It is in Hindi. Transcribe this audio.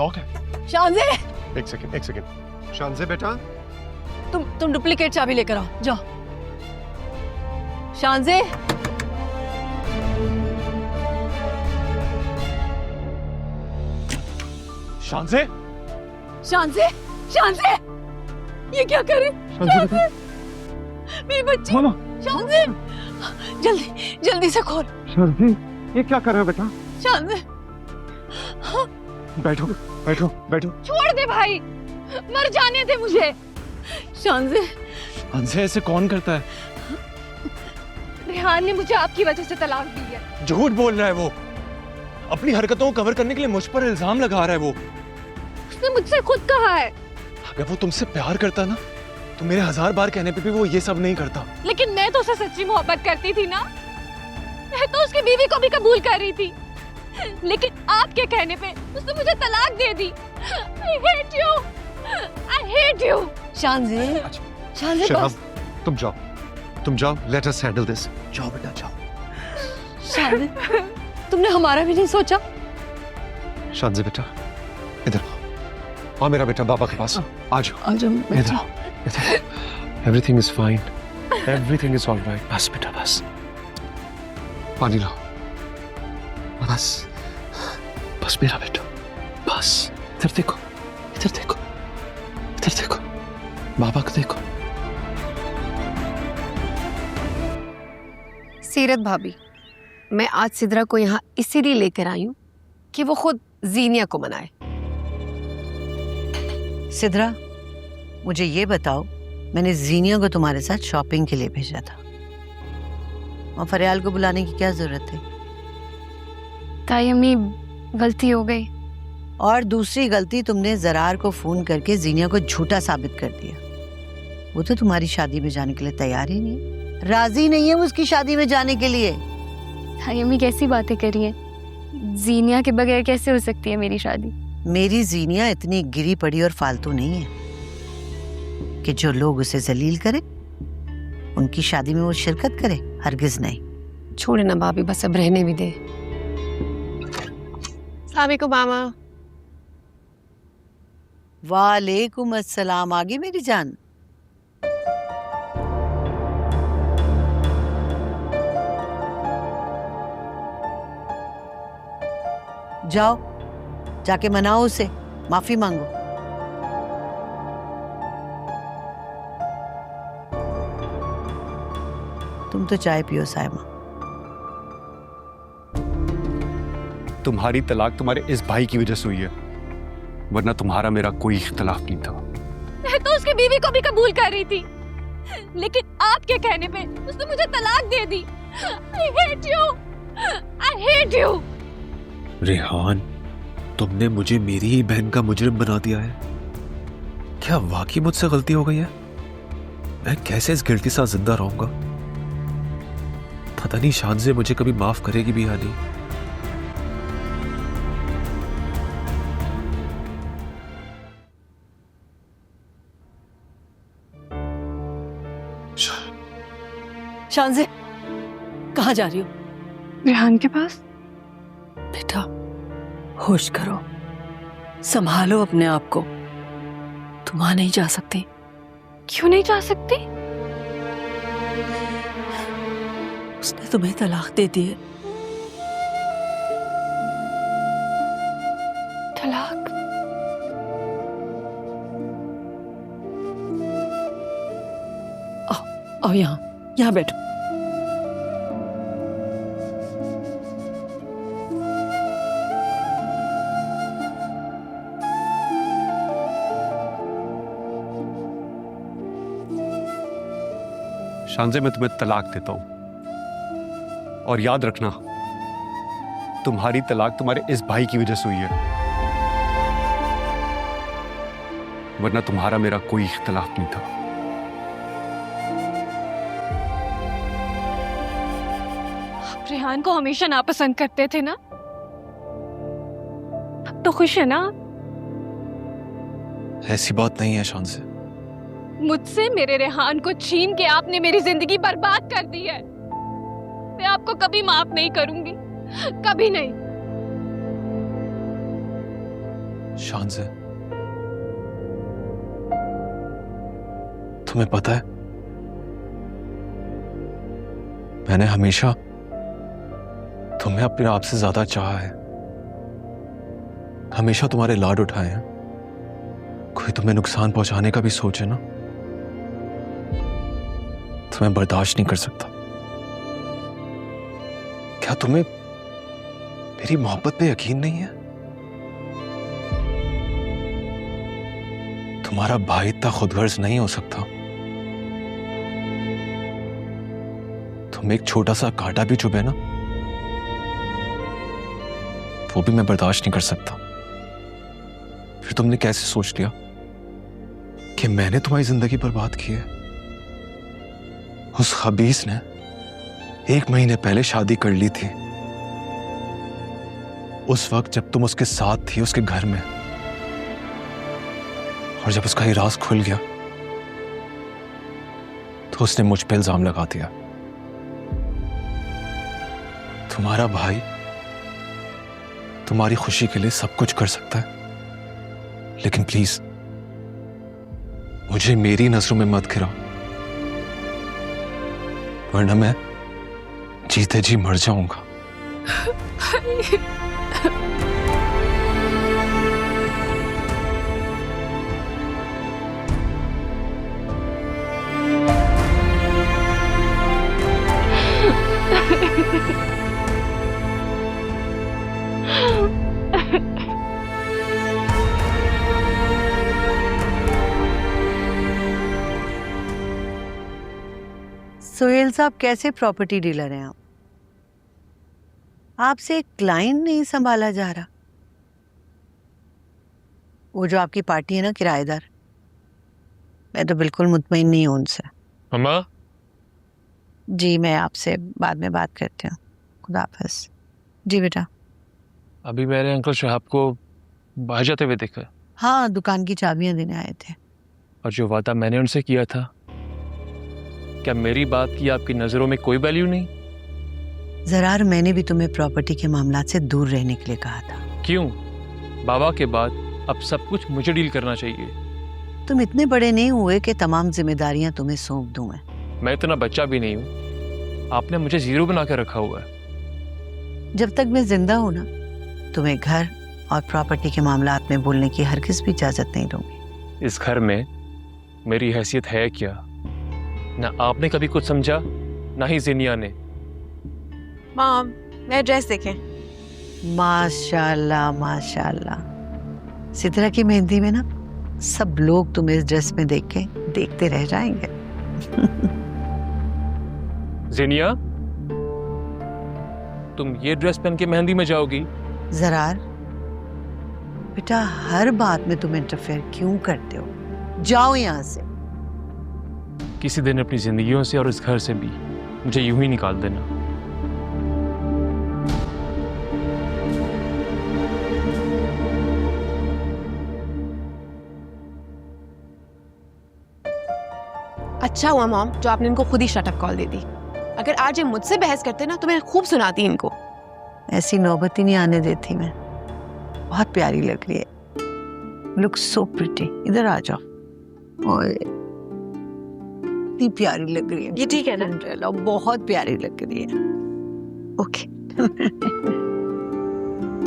लॉक है। शानजे, एक सेकंड शानजे बेटा, तुम डुप्लीकेट चाबी लेकर आओ, जाओ। शानजे, शानजे, शानजे, शानजे, ये क्या करे? शानजे, मेरी बच्ची। बोलो। शानजे, जल्दी जल्दी से खोल। शानजे, ये क्या कर रहे हो बेटा? शानजे, बैठो बैठो बैठो। छोड़ दे भाई, मर जाने दे मुझे। शानजे, शानजे ऐसे कौन करता है? रेहान ने मुझे आपकी वजह से तलाक दी है। झूठ बोल रहा है वो। अपनी हरकतों को कवर करने के लिए मुझ पर इल्जाम लगा रहा है वो। उसने मुझसे खुद कहा है। अगर वो तुमसे प्यार करता ना तो मेरे 1000 बार कहने पे भी वो ये सब नहीं करता। लेकिन मैं तो उसे सच्ची मोहब्बत करती थी ना, मैं तो उसकी बीवी को भी कबूल कर रही थी, लेकिन आपके कहने पे उसने मुझे तलाक दे दी। I hate you, I hate you। शानजे, शानजे शराब, बस। तुम जाओ, लेट अस हैंडल दिस। जाओ बेटा जाओ। शानजे, तुमने हमारा भी नहीं सोचा? शानजे बेटा, इधर आओ। मेरा बेटा बाबा के पास आ जाओ। आज हम इधर आओ, इधर। Everything is fine, everything is alright. बस बेटा बस, पानी लाओ। बस बस मेरा बेटा, बस। इधर देखो, इधर देखो, इधर देखो, बाबा को देखो। सीरत भाभी, मैं आज सिद्रा को यहाँ इसीलिए लेकर आई हूँ कि वो खुद जीनिया को मनाए। सिद्रा, मुझे ये बताओ, मैंने जीनिया को तुम्हारे साथ शॉपिंग के लिए भेजा था और फरियाल को बुलाने की क्या जरूरत है? ताई अम्मी, गलती हो गई। और दूसरी गलती, तुमने जरार को फोन करके जीनिया को झूठा साबित कर दिया। वो तो तुम्हारी शादी में जाने के लिए तैयार ही नहीं, राजी नहीं है वो उसकी शादी में जाने के लिए। ताई अम्मी कैसी बातें करी है? जीनिया के बगैर कैसे हो सकती है मेरी शादी? मेरी जीनिया इतनी गिरी पड़ी और फालतू नहीं है कि जो लोग उसे जलील करें उनकी शादी में वो शिरकत करे, हरगिज नहीं। छोड़े ना भाभी, बस अब रहने भी दे। सलाम मामा। वालेकुम अस्सलाम। आगे मेरी जान। जाओ, जाके मनाओ उसे, माफी मांगो। तुम तो चाय पियो सायमा। तुम्हारी तलाक तुम्हारे इस भाई की वजह से हुई है, वरना तुम्हारा मेरा कोई इख्तिलाफ नहीं था। मैं तो उसकी बीवी को भी कबूल कर रही थी, लेकिन आपके कहने पे उसने मुझे तलाक दे दी। I hate you, I hate you। Rehan, तुमने मुझे मेरी ही बहन का मुजरिम बना दिया है। क्या वाकई मुझसे गलती हो गई है? मैं कैसे इस गिल्ट के साथ जिंदा रहूंगा? पता नहीं शानजे मुझे कभी माफ करेगी भी या नहीं। शानजे, कहाँ जा रही हो? रेहान के पास। बेटा, होश करो, संभालो अपने आप को। तुम वहां नहीं जा सकती। क्यों नहीं जा सकती? उसने तुम्हें तलाक दे दी है। तलाक? आओ यहाँ, यहाँ बैठो। शानजे, मैं तुम्हें तलाक देता हूं, और याद रखना, तुम्हारी तलाक तुम्हारे इस भाई की वजह से हुई है, वरना तुम्हारा मेरा कोई इख्तिलाफ नहीं था। आप रेहान को हमेशा नापसंद करते थे ना, अब तो खुश है ना? ऐसी बात नहीं है शानजे। मुझसे मेरे रेहान को छीन के आपने मेरी जिंदगी बर्बाद कर दी है। मैं आपको कभी माफ नहीं करूंगी, कभी नहीं। शान से, तुम्हें पता है मैंने हमेशा तुम्हें अपने आप से ज्यादा चाहा है, हमेशा तुम्हारे लाड उठाए हैं। कोई तुम्हें नुकसान पहुंचाने का भी सोचे ना तो मैं बर्दाश्त नहीं कर सकता। क्या तुम्हें मेरी मोहब्बत पे यकीन नहीं है? तुम्हारा भाई इतना खुदगर्ज नहीं हो सकता। तुम एक छोटा सा कांटा भी चुभे ना वो भी मैं बर्दाश्त नहीं कर सकता। फिर तुमने कैसे सोच लिया कि मैंने तुम्हारी जिंदगी बर्बाद की है? उस खबीस ने 1 महीने पहले शादी कर ली थी, उस वक्त जब तुम उसके साथ थी उसके घर में, और जब उसका ये राज खुल गया तो उसने मुझ पे इल्जाम लगा दिया। तुम्हारा भाई तुम्हारी खुशी के लिए सब कुछ कर सकता है, लेकिन प्लीज मुझे मेरी नजरों में मत गिराओ, वरना मैं जीते जी मर जाऊंगा। सोहेल साहब, कैसे प्रॉपर्टी डीलर हैं आप? आपसे एक क्लाइंट नहीं संभाला जा रहा। वो जो आपकी पार्टी है ना, किराएदार, मैं तो बिल्कुल मुतमईन नहीं हूं उनसे। मम्मा, जी मैं आपसे बाद में बात करती हूँ। खुदा हाफिज। जी बेटा। अभी मैंने अंकल शहाब को बाहर जाते हुए देखा, हाँ, दुकान की चाबियां देने आए थे। और जो वादा मैंने उनसे किया था, क्या मेरी बात की आपकी नजरों में कोई वैल्यू नहीं? जरार, मैंने भी तुम्हें प्रॉपर्टी के मामला से दूर रहने के लिए कहा था। क्यों? बाबा के बाद अब सब कुछ मुझे डील करना चाहिए। तुम इतने बड़े नहीं हुए कि तमाम जिम्मेदारियां तुम्हें सौंप दूं मैं। मैं इतना बच्चा भी नहीं हूँ, आपने मुझे जीरो बना कर रखा हुआ है। जब तक मैं जिंदा हूं ना, तुम्हें घर और प्रॉपर्टी के मामलात में बोलने की हरगिज भी इजाजत नहीं दूंगी। इस घर में मेरी हैसियत है क्या? ना आपने कभी कुछ समझा, ना ही जिनिया ने। माम, मैं ड्रेस देखें। माशाल्लाह माशाल्लाह। सिद्रा की मेहंदी में ना सब लोग तुम्हें इस ड्रेस में देख के देखते रह जाएंगे। जिनिया, तुम ये ड्रेस पहन के मेहंदी में जाओगी? जरार बेटा, हर बात में तुम इंटरफेयर क्यों करते हो? जाओ यहाँ से। किसी दिन अपनी जिंदगियों से और इस घर से भी मुझे यूं ही निकाल देना। अच्छा हुआ मॉम जो आपने इनको खुद ही शटअप कॉल दे दी। अगर आज ये मुझसे बहस करते ना तो मैं खूब सुनाती इनको। ऐसी नौबत ही नहीं आने देती मैं। बहुत प्यारी लग रही है। Look so pretty. इधर आ जाओ। ओए, इतनी प्यारी लग रही है। ये ठीक है ना? बहुत प्यारी लग रही है। ओके।